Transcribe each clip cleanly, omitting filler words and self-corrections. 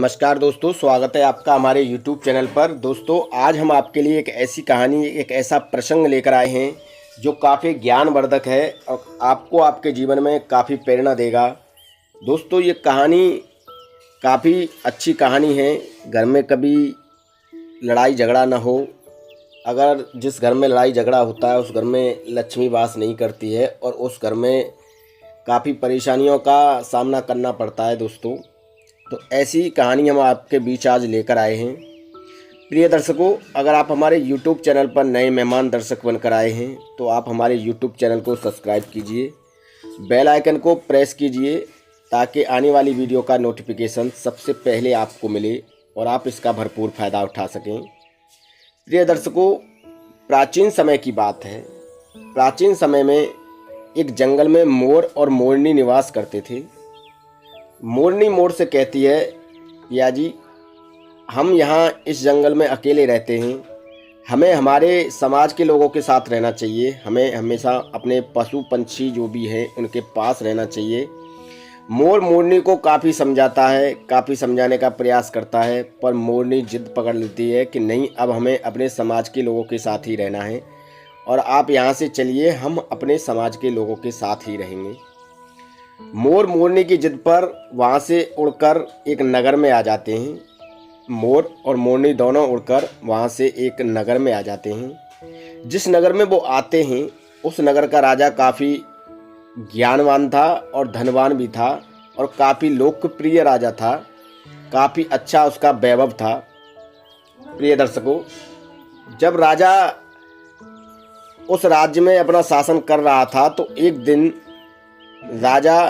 नमस्कार दोस्तों, स्वागत है आपका हमारे YouTube चैनल पर। दोस्तों, आज हम आपके लिए एक ऐसी कहानी, एक ऐसा प्रसंग लेकर आए हैं जो काफ़ी ज्ञानवर्धक है और आपको आपके जीवन में काफ़ी प्रेरणा देगा। दोस्तों, ये कहानी काफ़ी अच्छी कहानी है। घर में कभी लड़ाई झगड़ा ना हो। अगर जिस घर में लड़ाई झगड़ा होता है उस घर में लक्ष्मी वास नहीं करती है और उस घर में काफ़ी परेशानियों का सामना करना पड़ता है। दोस्तों, तो ऐसी कहानी हम आपके बीच आज लेकर आए हैं। प्रिय दर्शकों, अगर आप हमारे YouTube चैनल पर नए मेहमान दर्शक बनकर आए हैं तो आप हमारे YouTube चैनल को सब्सक्राइब कीजिए, बेल आइकन को प्रेस कीजिए ताकि आने वाली वीडियो का नोटिफिकेशन सबसे पहले आपको मिले और आप इसका भरपूर फ़ायदा उठा सकें। प्रिय दर्शकों, प्राचीन समय की बात है। प्राचीन समय में एक जंगल में मोर और मोरनी निवास करते थे। मोरनी मोर से कहती है, पिया जी, हम यहाँ इस जंगल में अकेले रहते हैं। हमें हमारे समाज के लोगों के साथ रहना चाहिए। हमें हमेशा अपने पशु पंछी जो भी हैं उनके पास रहना चाहिए। मोर मोरनी को काफ़ी समझाता है, काफ़ी समझाने का प्रयास करता है, पर मोरनी जिद पकड़ लेती है कि नहीं, अब हमें अपने समाज के लोगों के साथ ही रहना है और आप यहाँ से चलिए, हम अपने समाज के लोगों के साथ ही रहेंगे। मोर मोरनी की जिद पर वहाँ से उड़कर एक नगर में आ जाते हैं। मोर और मोरनी दोनों उड़कर वहाँ से एक नगर में आ जाते हैं। जिस नगर में वो आते हैं उस नगर का राजा काफ़ी ज्ञानवान था और धनवान भी था और काफ़ी लोकप्रिय राजा था। काफ़ी अच्छा उसका वैभव था। प्रिय दर्शकों, जब राजा उस राज्य में अपना शासन कर रहा था तो एक दिन राजा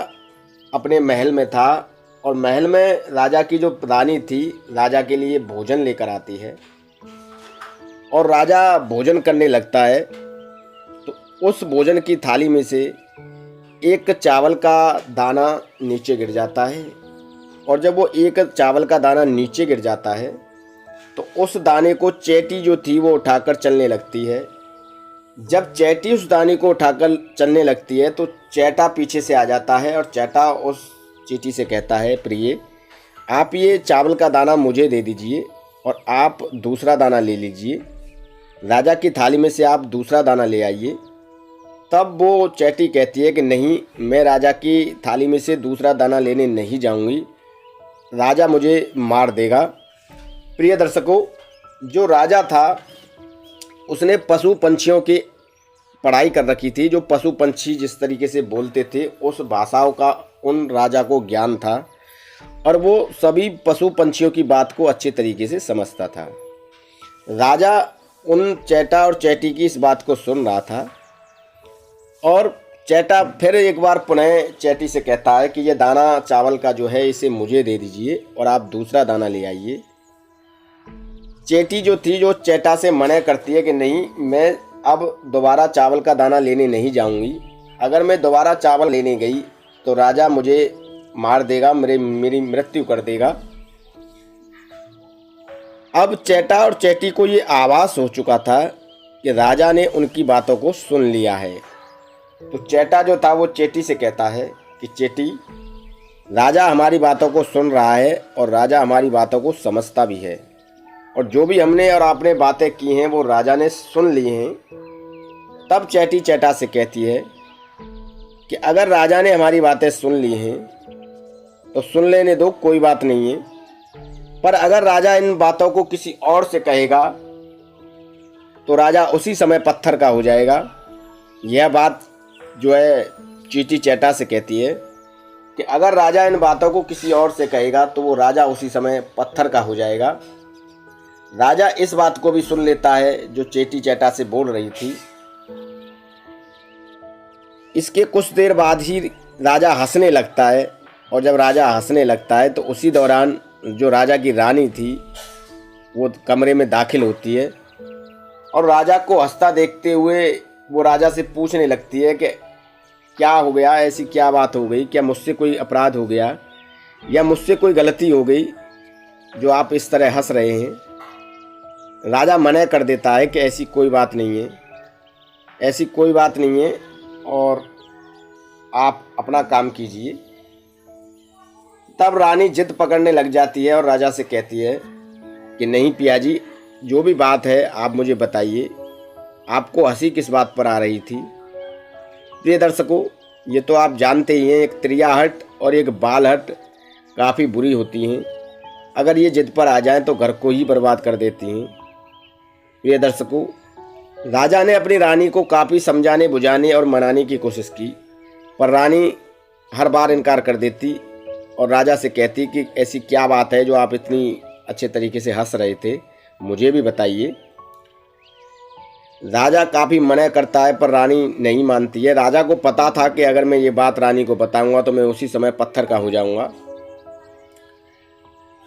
अपने महल में था और महल में राजा की जो रानी थी राजा के लिए भोजन लेकर आती है और राजा भोजन करने लगता है। तो उस भोजन की थाली में से एक चावल का दाना नीचे गिर जाता है और जब वो एक चावल का दाना नीचे गिर जाता है तो उस दाने को चैटी जो थी वो उठाकर चलने लगती है। जब चैटी उस दाने को उठाकर चलने लगती है तो चैटा पीछे से आ जाता है और चैटा उस चींटी से कहता है, प्रिय, आप ये चावल का दाना मुझे दे दीजिए और आप दूसरा दाना ले लीजिए। राजा की थाली में से आप दूसरा दाना ले आइए। तब वो चैटी कहती है कि नहीं, मैं राजा की थाली में से दूसरा दाना लेने नहीं जाऊंगी, राजा मुझे मार देगा। प्रिय दर्शकों, जो राजा था उसने पशु पंछियों की पढ़ाई कर रखी थी। जो पशु पंछी जिस तरीके से बोलते थे उस भाषाओं का उन राजा को ज्ञान था और वो सभी पशु पंछियों की बात को अच्छे तरीके से समझता था। राजा उन चैटा और चैटी की इस बात को सुन रहा था और चैटा फिर एक बार पुनः चैटी से कहता है कि ये दाना चावल का जो है इसे मुझे दे दीजिए और आप दूसरा दाना ले आइए। चैटी जो थी जो चैटा से मना करती है कि नहीं, मैं अब दोबारा चावल का दाना लेने नहीं जाऊंगी। अगर मैं दोबारा चावल लेने गई तो राजा मुझे मार देगा, मेरी मृत्यु कर देगा। अब चैटा और चैटी को ये आभास हो चुका था कि राजा ने उनकी बातों को सुन लिया है। तो चैटा जो था वो चैटी से कहता है कि चैटी, राजा हमारी बातों को सुन रहा है और राजा हमारी बातों को समझता भी है और जो भी हमने और आपने बातें की हैं वो राजा ने सुन ली हैं। तब चैटी चैटा से कहती है कि अगर राजा ने हमारी बातें सुन ली हैं तो सुन लेने दो, कोई बात नहीं है, पर अगर राजा इन बातों को किसी और से कहेगा तो राजा उसी समय पत्थर का हो जाएगा। यह बात जो है चींटी चैटा से कहती है कि अगर राजा इन बातों को किसी और से कहेगा तो वो राजा उसी समय पत्थर का हो जाएगा। राजा इस बात को भी सुन लेता है जो चैटी चैटा से बोल रही थी। इसके कुछ देर बाद ही राजा हंसने लगता है और जब राजा हंसने लगता है तो उसी दौरान जो राजा की रानी थी वो कमरे में दाखिल होती है और राजा को हंसता देखते हुए वो राजा से पूछने लगती है कि क्या हो गया, ऐसी क्या बात हो गई, क्या मुझसे कोई अपराध हो गया या मुझसे कोई गलती हो गई जो आप इस तरह हंस रहे हैं। राजा मना कर देता है कि ऐसी कोई बात नहीं है, ऐसी कोई बात नहीं है और आप अपना काम कीजिए। तब रानी जिद पकड़ने लग जाती है और राजा से कहती है कि नहीं पिया जी, जो भी बात है आप मुझे बताइए, आपको हंसी किस बात पर आ रही थी। प्रिय दर्शकों, ये तो आप जानते ही हैं, एक त्रियाहट और एक बालहट काफ़ी बुरी होती हैं। अगर ये जिद पर आ जाएं तो घर को ही बर्बाद कर देती हैं। प्रिय दर्शकों, राजा ने अपनी रानी को काफ़ी समझाने बुझाने और मनाने की कोशिश की, पर रानी हर बार इनकार कर देती और राजा से कहती कि ऐसी क्या बात है जो आप इतनी अच्छे तरीके से हंस रहे थे, मुझे भी बताइए। राजा काफ़ी मना करता है पर रानी नहीं मानती है। राजा को पता था कि अगर मैं ये बात रानी को बताऊंगा तो मैं उसी समय पत्थर का हो जाऊंगा।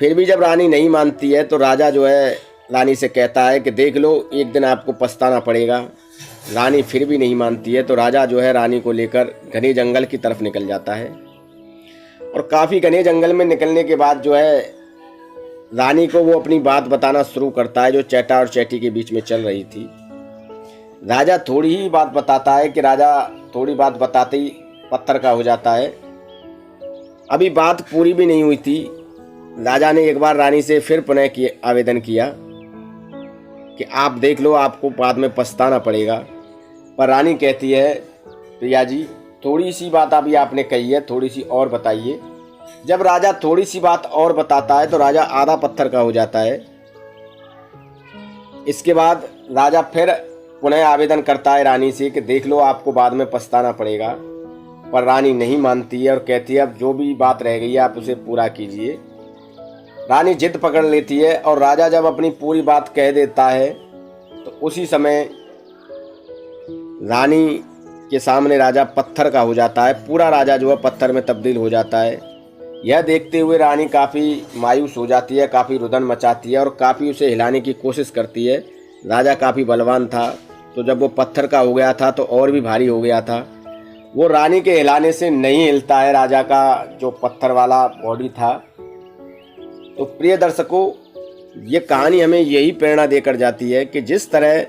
फिर भी जब रानी नहीं मानती है तो राजा जो है रानी से कहता है कि देख लो, एक दिन आपको पछताना पड़ेगा। रानी फिर भी नहीं मानती है तो राजा जो है रानी को लेकर घने जंगल की तरफ निकल जाता है और काफ़ी घने जंगल में निकलने के बाद जो है रानी को वो अपनी बात बताना शुरू करता है जो चैटा और चैटी के बीच में चल रही थी। राजा थोड़ी ही बात बताता है कि राजा थोड़ी बात बताते ही पत्थर का हो जाता है। अभी बात पूरी भी नहीं हुई थी, राजा ने एक बार रानी से फिर पुनः आवेदन किया कि आप देख लो, आपको बाद में पछताना पड़ेगा। पर रानी कहती है प्रिया जी, थोड़ी सी बात अभी आपने कही है, थोड़ी सी और बताइए। जब राजा थोड़ी सी बात और बताता है तो राजा आधा पत्थर का हो जाता है। इसके बाद राजा फिर पुनः आवेदन करता है रानी से कि देख लो, आपको बाद में पछताना पड़ेगा। पर रानी नहीं मानती है और कहती है अब जो भी बात रह गई है आप उसे पूरा कीजिए। रानी जिद पकड़ लेती है और राजा जब अपनी पूरी बात कह देता है तो उसी समय रानी के सामने राजा पत्थर का हो जाता है। पूरा राजा जो है पत्थर में तब्दील हो जाता है। यह देखते हुए रानी काफ़ी मायूस हो जाती है, काफ़ी रुदन मचाती है और काफ़ी उसे हिलाने की कोशिश करती है। राजा काफ़ी बलवान था तो जब वो पत्थर का हो गया था तो और भी भारी हो गया था। वो रानी के हिलाने से नहीं हिलता है, राजा का जो पत्थर वाला बॉडी था। तो प्रिय दर्शकों, ये कहानी हमें यही प्रेरणा देकर जाती है कि जिस तरह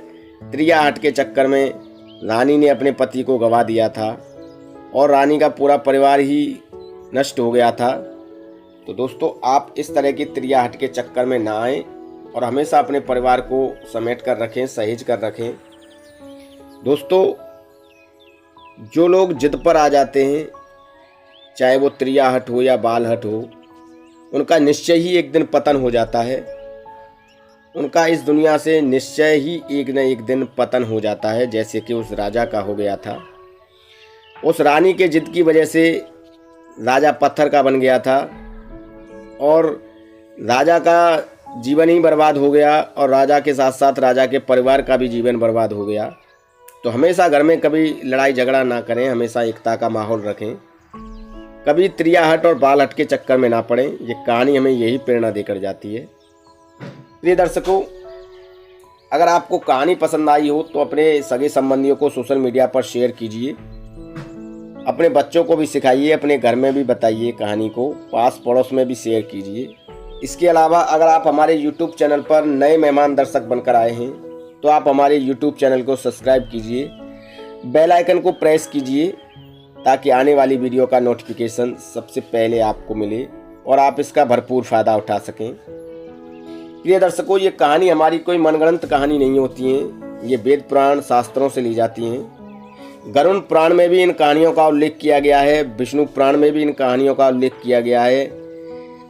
त्रियाहट के चक्कर में रानी ने अपने पति को गंवा दिया था और रानी का पूरा परिवार ही नष्ट हो गया था, तो दोस्तों आप इस तरह की त्रियाहट के चक्कर में ना आएं और हमेशा अपने परिवार को समेट कर रखें, सहेज कर रखें। दोस्तों, जो लोग जिद पर आ जाते हैं, चाहे वो त्रियाहट हो या बालहट हो, उनका निश्चय ही एक दिन पतन हो जाता है। उनका इस दुनिया से निश्चय ही एक न एक दिन पतन हो जाता है, जैसे कि उस राजा का हो गया था। उस रानी के जिद की वजह से राजा पत्थर का बन गया था और राजा का जीवन ही बर्बाद हो गया और राजा के साथ साथ राजा के परिवार का भी जीवन बर्बाद हो गया। तो हमेशा घर में कभी लड़ाई झगड़ा ना करें, हमेशा एकता का माहौल रखें, कभी त्रियाहट और बालहट के चक्कर में ना पड़ें। ये कहानी हमें यही प्रेरणा देकर जाती है। प्रिय दर्शकों, अगर आपको कहानी पसंद आई हो तो अपने सगे संबंधियों को सोशल मीडिया पर शेयर कीजिए, अपने बच्चों को भी सिखाइए, अपने घर में भी बताइए कहानी को, पास पड़ोस में भी शेयर कीजिए। इसके अलावा अगर आप हमारे YouTube चैनल पर नए मेहमान दर्शक बनकर आए हैं तो आप हमारे YouTube चैनल को सब्सक्राइब कीजिए, बेल आइकन को प्रेस कीजिए ताकि आने वाली वीडियो का नोटिफिकेशन सबसे पहले आपको मिले और आप इसका भरपूर फ़ायदा उठा सकें। प्रिय दर्शकों, ये कहानी हमारी कोई मनगढ़ंत कहानी नहीं होती है, ये वेद पुराण शास्त्रों से ली जाती हैं। गरुड़ पुराण में भी इन कहानियों का उल्लेख किया गया है, विष्णु पुराण में भी इन कहानियों का उल्लेख किया गया है,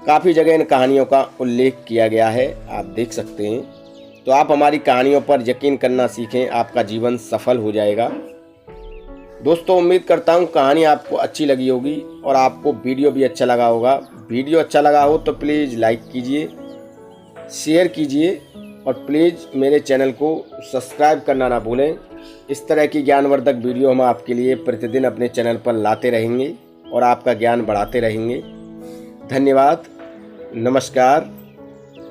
काफ़ी जगह इन कहानियों का उल्लेख किया गया है, आप देख सकते हैं। तो आप हमारी कहानियों पर यकीन करना सीखें, आपका जीवन सफल हो जाएगा। दोस्तों, उम्मीद करता हूँ कहानी आपको अच्छी लगी होगी और आपको वीडियो भी अच्छा लगा होगा। वीडियो अच्छा लगा हो तो प्लीज़ लाइक कीजिए, शेयर कीजिए और प्लीज़ मेरे चैनल को सब्सक्राइब करना ना भूलें। इस तरह की ज्ञानवर्धक वीडियो हम आपके लिए प्रतिदिन अपने चैनल पर लाते रहेंगे और आपका ज्ञान बढ़ाते रहेंगे। धन्यवाद, नमस्कार।